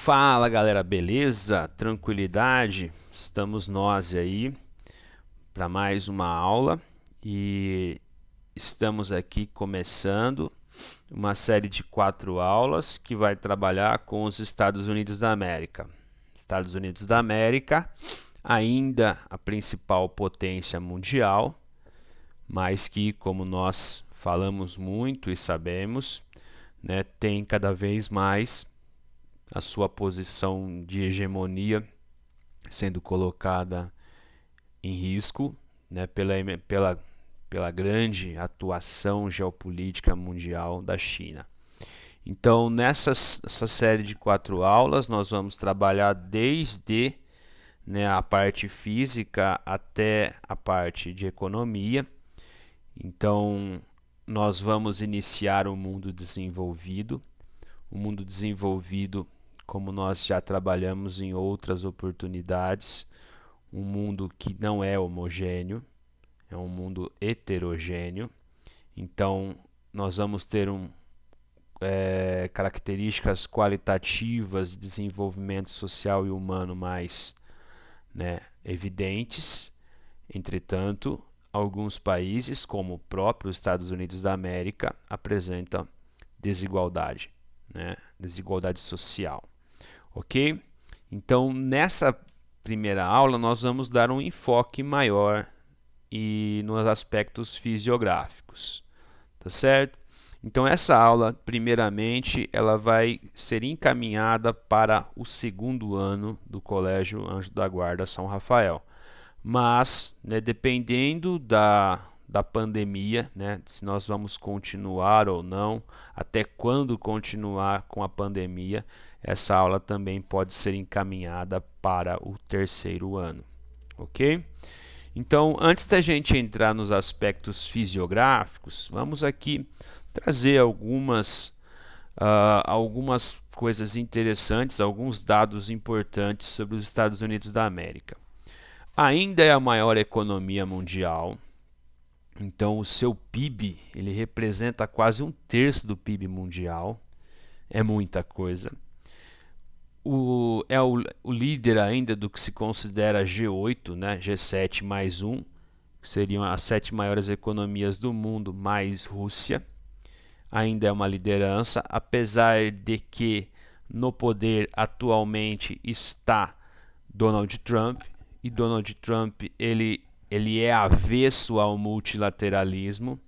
Fala galera, beleza? Tranquilidade? Estamos nós aí para mais uma aula e estamos aqui começando uma série de 4 aulas que vai trabalhar com os Estados Unidos da América. Estados Unidos da América, ainda a principal potência mundial, mas que, como nós falamos muito e sabemos, né, tem cada vez mais a sua posição de hegemonia sendo colocada em risco, né, pela grande atuação geopolítica mundial da China. Então, nessa série de 4 aulas, nós vamos trabalhar desde, né, a parte física até a parte de economia. Então, nós vamos iniciar o mundo desenvolvido. O mundo desenvolvido, como nós já trabalhamos em outras oportunidades, um mundo que não é homogêneo, é um mundo heterogêneo. Então, nós vamos ter características qualitativas de desenvolvimento social e humano mais, né, evidentes. Entretanto, alguns países, como o próprio Estados Unidos da América, apresentam desigualdade, né, desigualdade social. Ok? Então, nessa primeira aula, nós vamos dar um enfoque maior e nos aspectos fisiográficos, tá certo? Então, essa aula, primeiramente, ela vai ser encaminhada para o segundo ano do Colégio Anjo da Guarda São Rafael. Mas, né, dependendo da pandemia, né, se nós vamos continuar ou não, até quando continuar com a pandemia, essa aula também pode ser encaminhada para o terceiro ano, ok? Então, antes da gente entrar nos aspectos fisiográficos, vamos aqui trazer algumas coisas interessantes, alguns dados importantes sobre os Estados Unidos da América. Ainda é a maior economia mundial, então o seu PIB ele representa quase 1/3 do PIB mundial, é muita coisa. O líder ainda do que se considera G8, né? G7 mais um, que seriam as 7 maiores economias do mundo, mais Rússia. Ainda é uma liderança, apesar de que no poder atualmente está Donald Trump, e Donald Trump ele é avesso ao multilateralismo,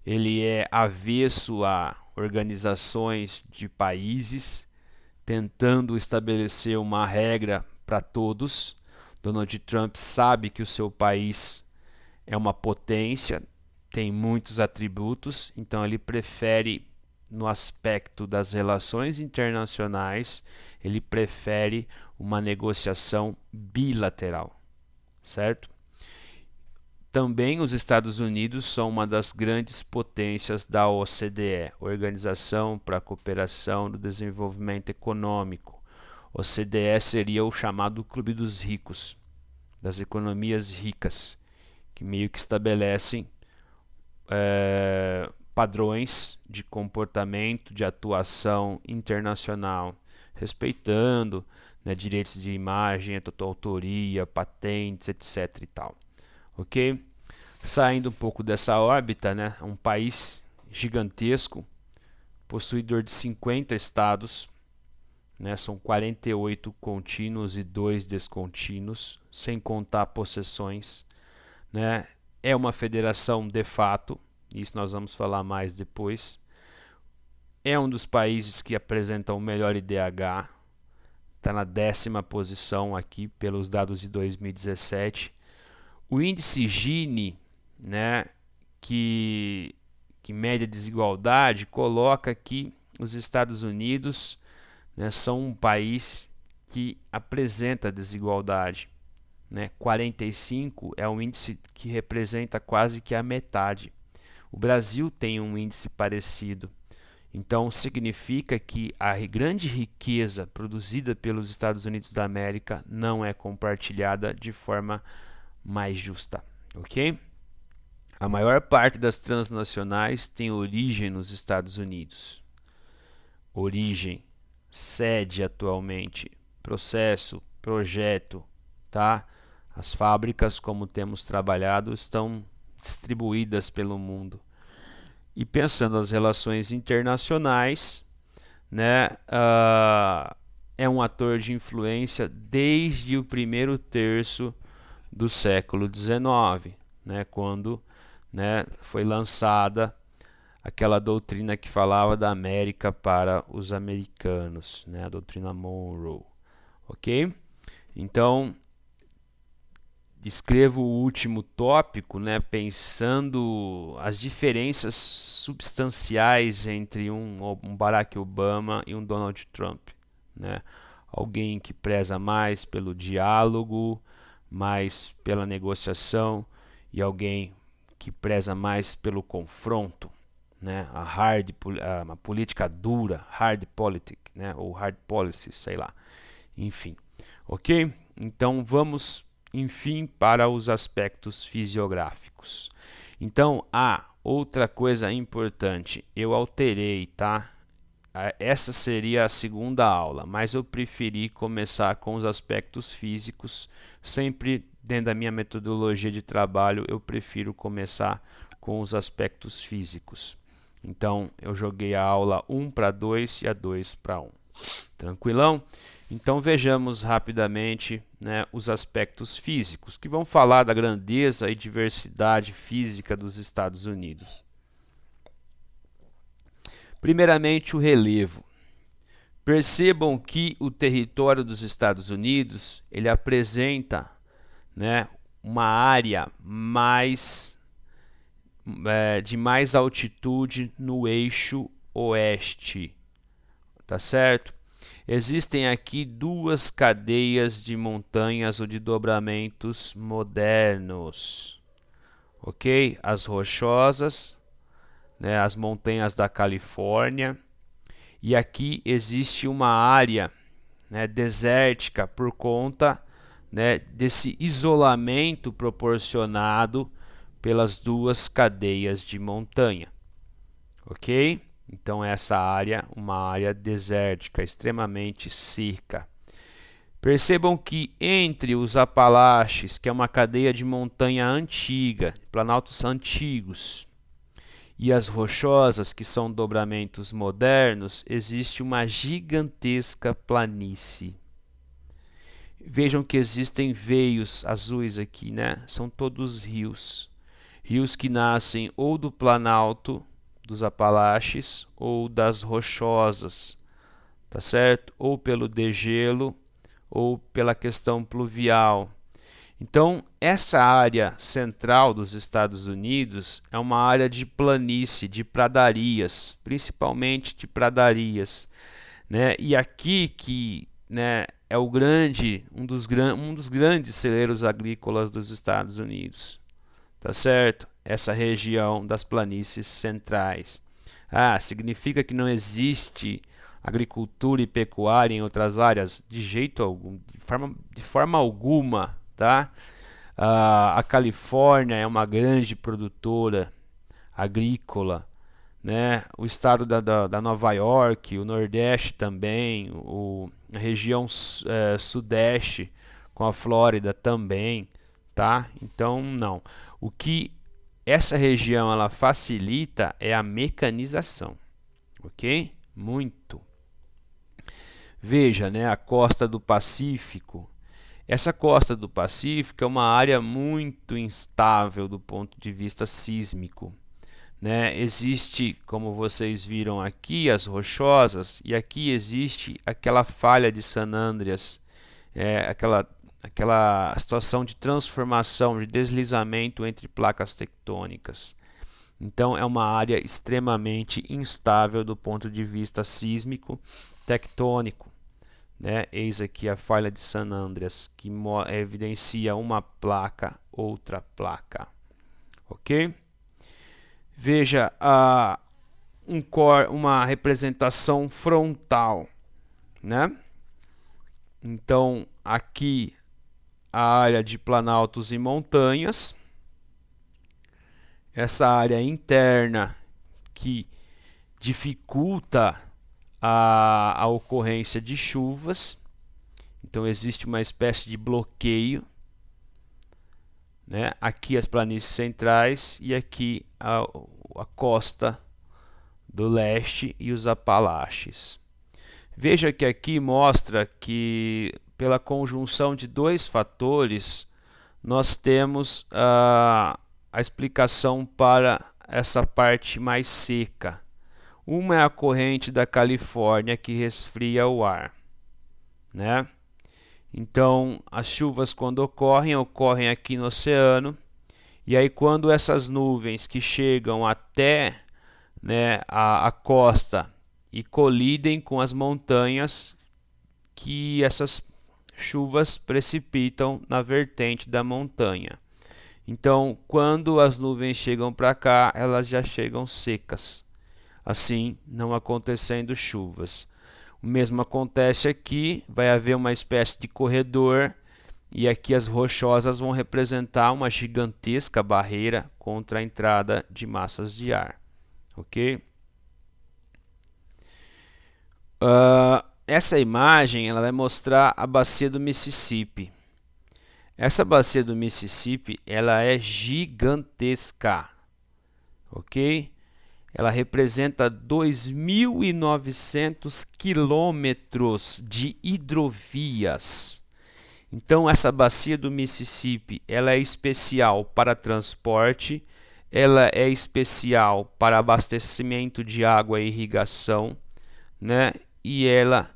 ele é avesso a organizações de países, tentando estabelecer uma regra para todos. Donald Trump sabe que o seu país é uma potência, tem muitos atributos, então ele prefere, no aspecto das relações internacionais, ele prefere uma negociação bilateral, certo? Também os Estados Unidos são uma das grandes potências da OCDE, Organização para a Cooperação do Desenvolvimento Econômico. OCDE seria o chamado Clube dos Ricos, das economias ricas, que meio que estabelecem padrões de comportamento, de atuação internacional, respeitando, né, direitos de imagem, autoria, patentes, etc. e tal. Ok? Saindo um pouco dessa órbita, né, um país gigantesco, possuidor de 50 estados, né, são 48 contínuos e 2 descontínuos, sem contar possessões, né, é uma federação de fato, isso nós vamos falar mais depois. É um dos países que apresentam o melhor IDH, está na 10ª posição aqui pelos dados de 2017. O índice Gini, né, que mede a desigualdade, coloca que os Estados Unidos, né, são um país que apresenta desigualdade, né? 45 é um índice que representa quase que a metade. O Brasil tem um índice parecido. Então, significa que a grande riqueza produzida pelos Estados Unidos da América não é compartilhada de forma mais justa, ok? A maior parte das transnacionais tem origem nos Estados Unidos. Origem, sede atualmente, processo, projeto, tá? As fábricas, como temos trabalhado, estão distribuídas pelo mundo. E pensando nas relações internacionais, né, é um ator de influência desde o primeiro terço do século XIX, né, quando, né, foi lançada aquela doutrina que falava da América para os americanos, né, a doutrina Monroe, ok? Então, descrevo o último tópico, né, pensando as diferenças substanciais entre um Barack Obama e um Donald Trump, né? Alguém que preza mais pelo diálogo, mais pela negociação, e alguém que preza mais pelo confronto, né? A política dura, hard politics, né? Ou hard policy, sei lá. Enfim, ok? Então vamos, enfim, para os aspectos fisiográficos. Então, outra coisa importante, eu alterei, tá? Essa seria a segunda aula, mas eu preferi começar com os aspectos físicos. Sempre dentro da minha metodologia de trabalho, eu prefiro começar com os aspectos físicos. Então, eu joguei a aula 1 para 2 e a 2 para 1. Tranquilão? Então, vejamos rapidamente, né, os aspectos físicos, que vão falar da grandeza e diversidade física dos Estados Unidos. Primeiramente, o relevo. Percebam que o território dos Estados Unidos ele apresenta, né, uma área de mais altitude no eixo oeste, tá certo? Existem aqui duas cadeias de montanhas ou de dobramentos modernos, ok? As rochosas, né, as montanhas da Califórnia, e aqui existe uma área, né, desértica por conta, né, desse isolamento proporcionado pelas duas cadeias de montanha, ok? Então essa área, uma área desértica, extremamente seca. Percebam que entre os Apalaches, que é uma cadeia de montanha antiga, planaltos antigos, e as rochosas, que são dobramentos modernos, existe uma gigantesca planície. Vejam que existem veios azuis aqui, né? São todos rios. Rios que nascem ou do planalto dos Apalaches ou das rochosas, tá certo? Ou pelo degelo ou pela questão pluvial. Então, essa área central dos Estados Unidos é uma área de planície, de pradarias, principalmente de pradarias, né? E aqui que, né, é um dos grandes celeiros agrícolas dos Estados Unidos, tá certo? Essa região das planícies centrais. Significa que não existe agricultura e pecuária em outras áreas? De jeito algum, de forma alguma, tá? A Califórnia é uma grande produtora agrícola, né? O estado da Nova York, o Nordeste também, a região Sudeste com a Flórida também, tá? Então, não. O que essa região ela facilita é a mecanização, ok? Muito. Veja, né, a costa do Pacífico. Essa costa do Pacífico é uma área muito instável do ponto de vista sísmico, né? Existe, como vocês viram aqui, as rochosas, e aqui existe aquela falha de San Andreas, aquela situação de transformação, de deslizamento entre placas tectônicas. Então é uma área extremamente instável do ponto de vista sísmico, tectônico, né? Eis aqui a falha de San Andreas, que evidencia uma placa, outra placa, ok? Veja uma representação frontal, né? Então aqui a área de planaltos e montanhas, essa área interna que dificulta a ocorrência de chuvas. Então existe uma espécie de bloqueio, né? Aqui as planícies centrais e aqui a costa do leste e os Apalaches. Veja que aqui mostra que pela conjunção de dois fatores nós temos a explicação para essa parte mais seca. Uma é a corrente da Califórnia que resfria o ar, né? Então, as chuvas quando ocorrem aqui no oceano, e aí quando essas nuvens que chegam até, né, a costa e colidem com as montanhas, que essas chuvas precipitam na vertente da montanha. Então, quando as nuvens chegam para cá, elas já chegam secas, assim não acontecendo chuvas. O mesmo acontece aqui, vai haver uma espécie de corredor e aqui as rochosas vão representar uma gigantesca barreira contra a entrada de massas de ar, ok? Essa imagem ela vai mostrar a bacia do Mississippi. Essa bacia do Mississippi ela é gigantesca, ok? Ela representa 2.900 quilômetros de hidrovias. Então essa bacia do Mississippi ela é especial para transporte, ela é especial para abastecimento de água e irrigação, né? E ela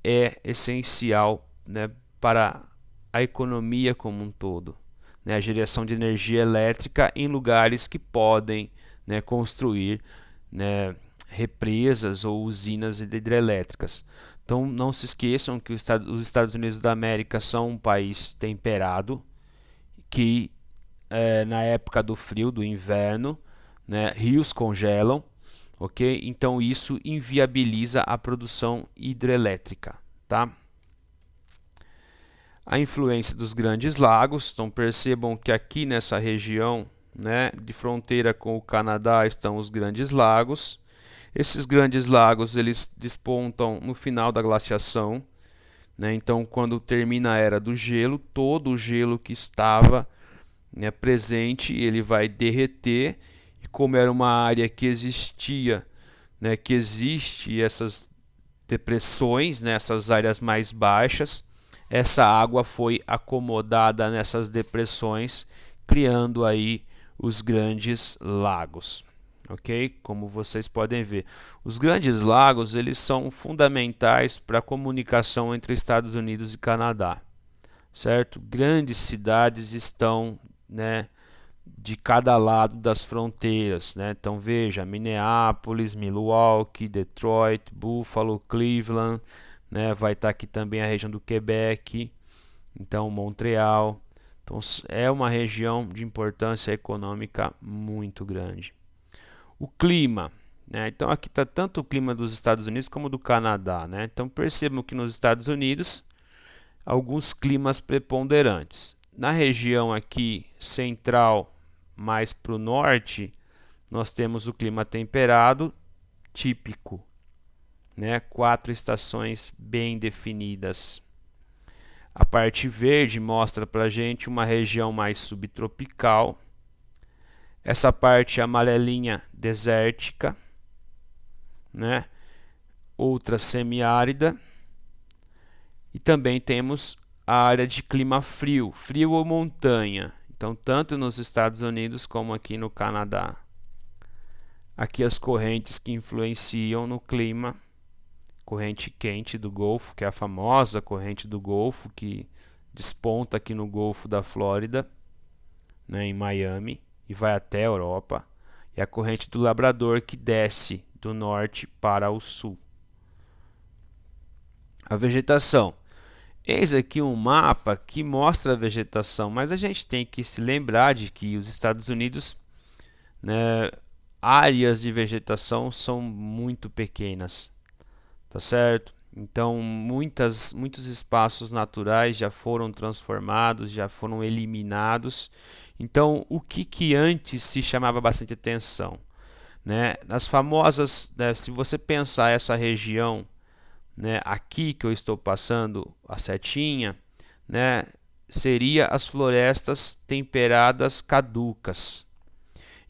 é essencial, né, para a economia como um todo, né? A geração de energia elétrica em lugares que podem, né, construir, né, represas ou usinas hidrelétricas. Então não se esqueçam que os Estados Unidos da América são um país temperado, que na época do frio, do inverno, né, rios congelam, ok? Então isso inviabiliza a produção hidrelétrica, tá? A influência dos grandes lagos, então percebam que aqui nessa região, né, de fronteira com o Canadá estão os grandes lagos. Esses grandes lagos eles despontam no final da glaciação, né? Então quando termina a era do gelo, todo o gelo que estava, né, presente ele vai derreter, e como era uma área que existia, né, que existe essas depressões, né, essas áreas mais baixas, essa água foi acomodada nessas depressões, criando aí os grandes lagos, ok? Como vocês podem ver, os grandes lagos eles são fundamentais para a comunicação entre Estados Unidos e Canadá, certo? Grandes cidades estão, né, de cada lado das fronteiras, né? Então veja, Minneapolis, Milwaukee, Detroit, Buffalo, Cleveland, né? Vai estar aqui também a região do Quebec, então Montreal. Então é uma região de importância econômica muito grande. O clima, né? Então aqui está tanto o clima dos Estados Unidos como do Canadá, né? Então percebam que nos Estados Unidos alguns climas preponderantes. Na região aqui central, mais para o norte, nós temos o clima temperado típico, né? 4 estações bem definidas. A parte verde mostra para a gente uma região mais subtropical. Essa parte amarelinha desértica, né? Outra semiárida. E também temos a área de clima frio, frio ou montanha. Então, tanto nos Estados Unidos como aqui no Canadá. Aqui as correntes que influenciam no clima. Corrente quente do Golfo, que é a famosa corrente do Golfo, que desponta aqui no Golfo da Flórida, né, em Miami, e vai até a Europa. E a corrente do Labrador, que desce do norte para o sul. A vegetação. Eis aqui um mapa que mostra a vegetação, mas a gente tem que se lembrar de que os Estados Unidos, né, áreas de vegetação são muito pequenas, tá certo? Então muitos espaços naturais já foram transformados, já foram eliminados. Então o que antes se chamava bastante atenção? né? Nas famosas, né, se você pensar essa região, né, aqui que eu estou passando a setinha, né, seria as florestas temperadas caducas.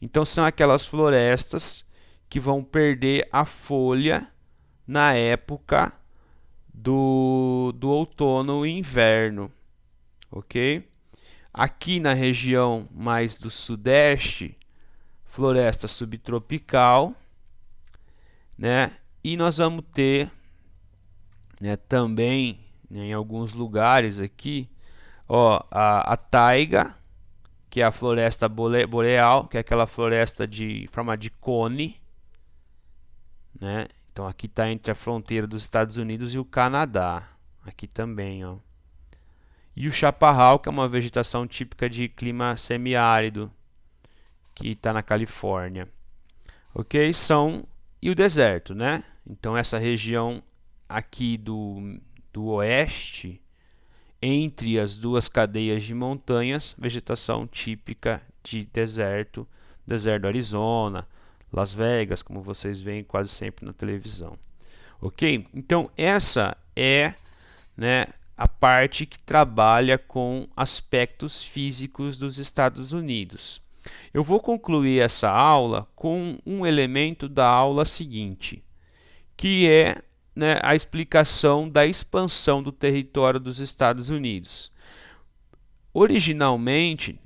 Então são aquelas florestas que vão perder a folha na época do outono e inverno, ok? Aqui na região mais do sudeste, floresta subtropical, né? E nós vamos ter, né, também, né, em alguns lugares aqui, ó, a taiga, que é a floresta boreal, que é aquela floresta de forma de cone, né? Então aqui está entre a fronteira dos Estados Unidos e o Canadá, aqui também, ó. E o chaparral, que é uma vegetação típica de clima semiárido, que está na Califórnia, ok? E o deserto, né? Então essa região aqui do oeste, entre as duas cadeias de montanhas, vegetação típica de deserto, deserto do Arizona, Las Vegas, como vocês veem quase sempre na televisão. Ok? Então essa é, né, a parte que trabalha com aspectos físicos dos Estados Unidos. Eu vou concluir essa aula com um elemento da aula seguinte, que é, né, a explicação da expansão do território dos Estados Unidos. Originalmente,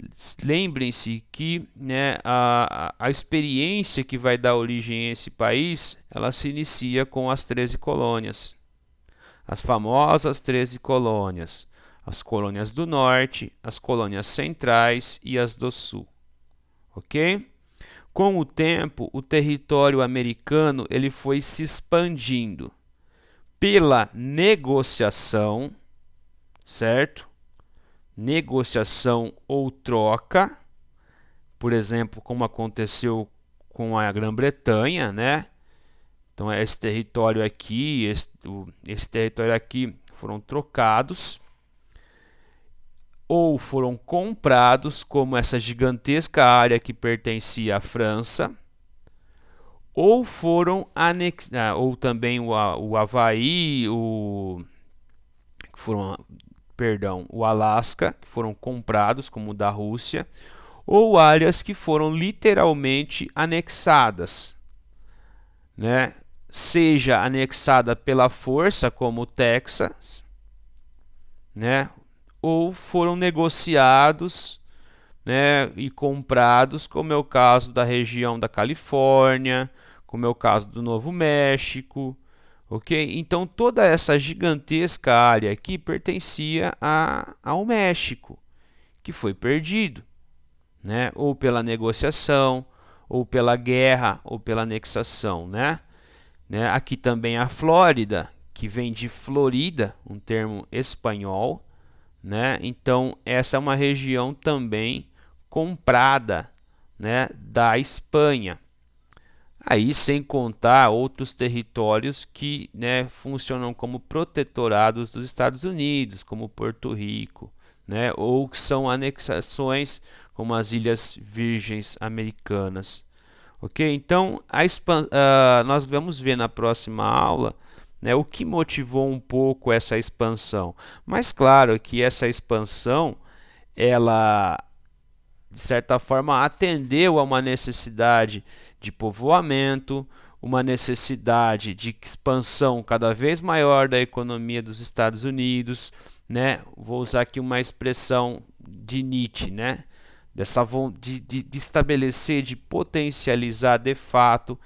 lembrem-se que, né, a experiência que vai dar origem a esse país, ela se inicia com as 13 colônias. As famosas 13 colônias. As colônias do norte, as colônias centrais e as do sul. Ok? Com o tempo, o território americano ele foi se expandindo pela negociação, certo? Negociação ou troca, por exemplo, como aconteceu com a Grã-Bretanha, né? Então, esse território aqui, esse território aqui foram trocados ou foram comprados, como essa gigantesca área que pertencia à França, ou foram anexados, ou também o Havaí, o Alasca, que foram comprados, como o da Rússia, ou áreas que foram literalmente anexadas, né? Seja anexada pela força, como o Texas, né? Ou foram negociados, né, e comprados, como é o caso da região da Califórnia, como é o caso do Novo México, ok? Então toda essa gigantesca área aqui pertencia ao México, que foi perdido, né? Ou pela negociação, ou pela guerra, ou pela anexação, né? Aqui também a Flórida, que vem de Florida, um termo espanhol, né? Então essa é uma região também comprada, né, da Espanha. Aí sem contar outros territórios que, né, funcionam como protetorados dos Estados Unidos, como Porto Rico, né, ou que são anexações como as Ilhas Virgens Americanas. Ok? Então nós vamos ver na próxima aula, né, o que motivou um pouco essa expansão. Mas claro que essa expansão, ela de certa forma atendeu a uma necessidade de povoamento, uma necessidade de expansão cada vez maior da economia dos Estados Unidos, né? Vou usar aqui uma expressão de Nietzsche, né? De estabelecer, de potencializar de fato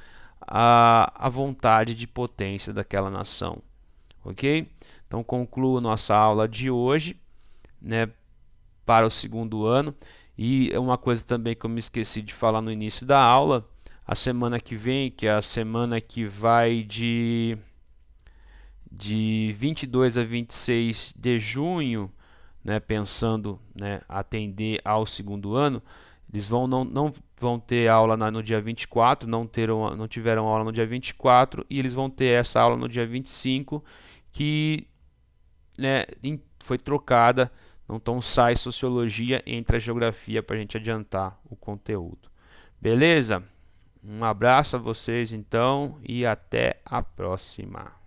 a vontade de potência daquela nação, ok? Então concluo nossa aula de hoje, né, para o segundo ano. E uma coisa também que eu me esqueci de falar no início da aula, a semana que vem, que é a semana que vai de 22 a 26 de junho, né, pensando, né, atender ao segundo ano, eles não vão ter aula no dia 24, não tiveram aula no dia 24, e eles vão ter essa aula no dia 25, que, né, foi trocada. Então sai sociologia, entra a geografia para a gente adiantar o conteúdo. Beleza? Um abraço a vocês então e até a próxima.